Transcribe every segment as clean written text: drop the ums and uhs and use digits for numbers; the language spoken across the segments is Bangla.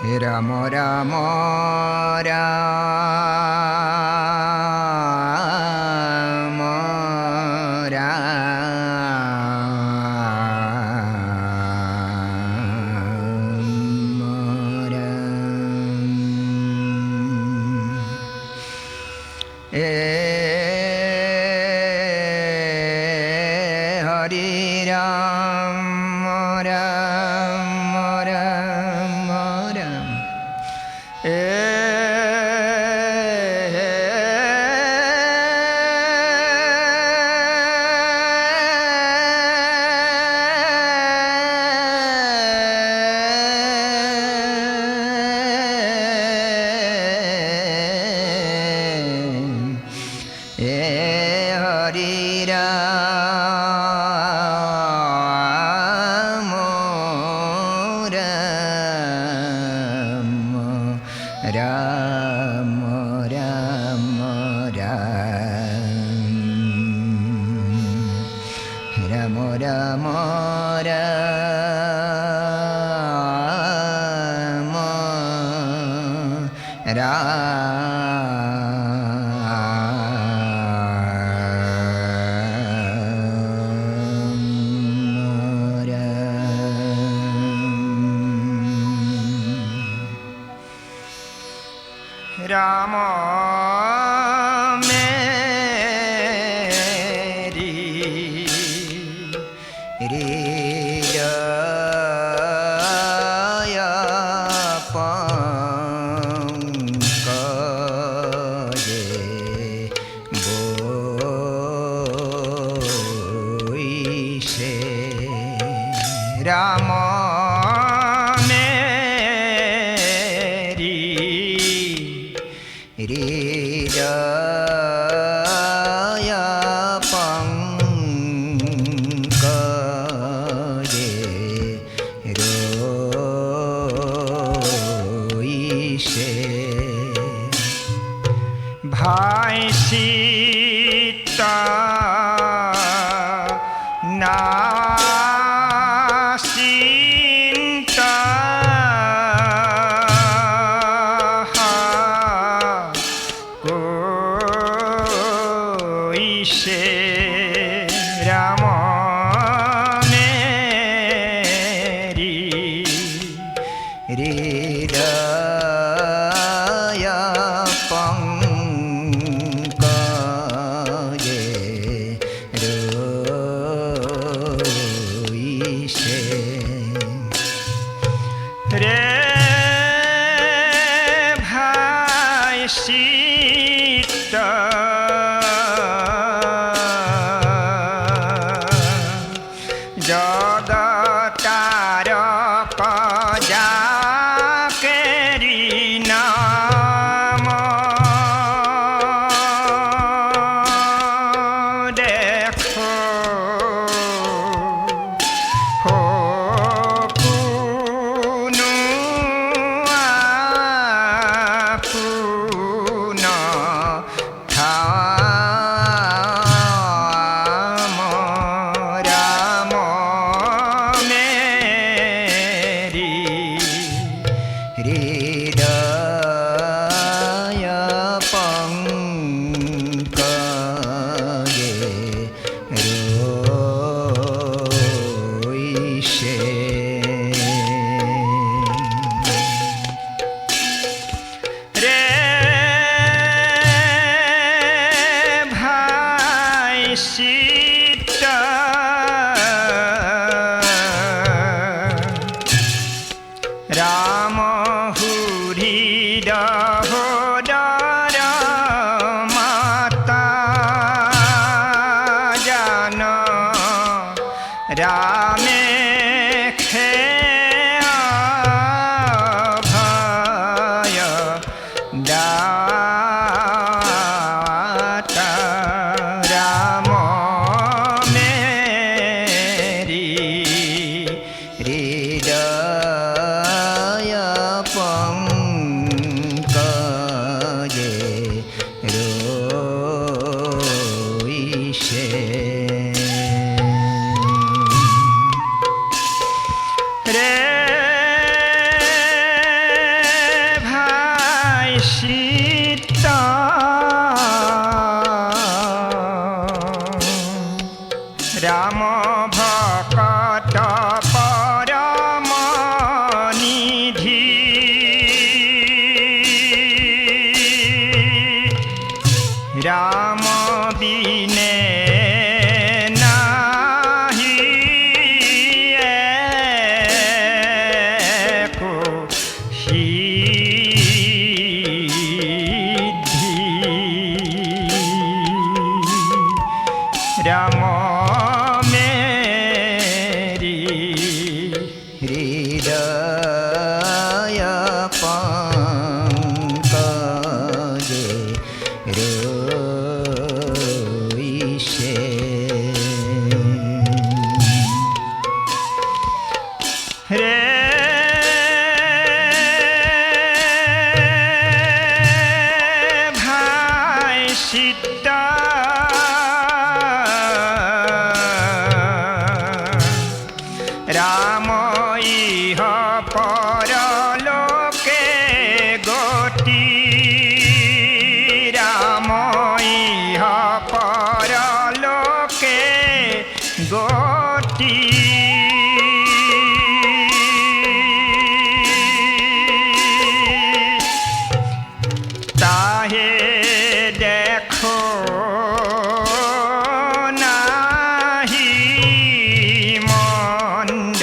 রাম রাম রাম রাম হরি রাম রাম রাম রাম হরি রাম রাম রাম রাম রাম রাম রাম রাম মেরি হৃদয় পঙ্কজে বইসে রাম হৃদয় পঙ্কজে রইসে ভাই সীতা নাসিন্তা সে রাম মেরি হৃদয় পঙ্কজে রইসে রে ভাই সীতা জগতার যাকেরি নাম দেখো হো পুনু পুন থাম রাম মেরি হৃদয় পঙ্কজে রইসে রে ভাই সীতা রাম হৃদয় মাতা জান রামে খে ভয় দাতা রাম মেরি হৃদয় পঙ্কজে রইসে राम बिने नाही एको सिद्धि राम मेरी हृदय पंकजे रोइसे रे भाई सीता राम इह परलोके गति राम इह परलोके गति ताहे देखो नाही मंद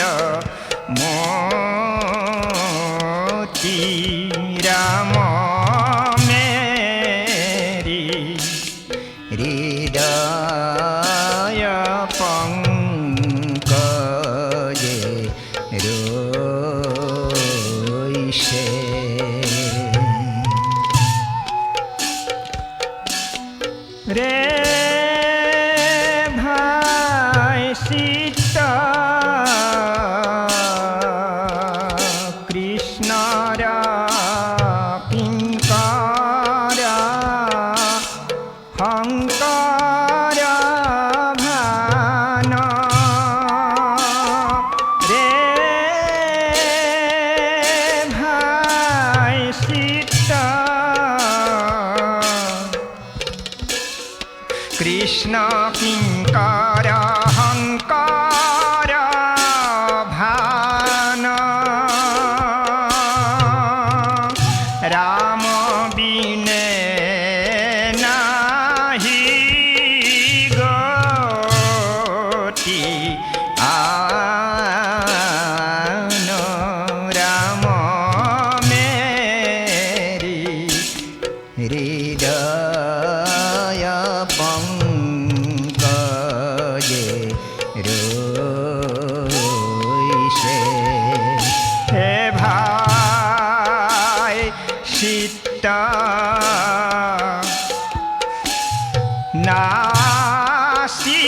मोती राम मेरी हृदय पंकजे रोइसे रे भाई सीता कृष्ण किंकर हंकर भान रे भाई सीता कृष्ण किंकर हंकार भान राम बिने नाही गति आन राम मेरी हृदय पंकजे रोइसे हे भाई सीता नासी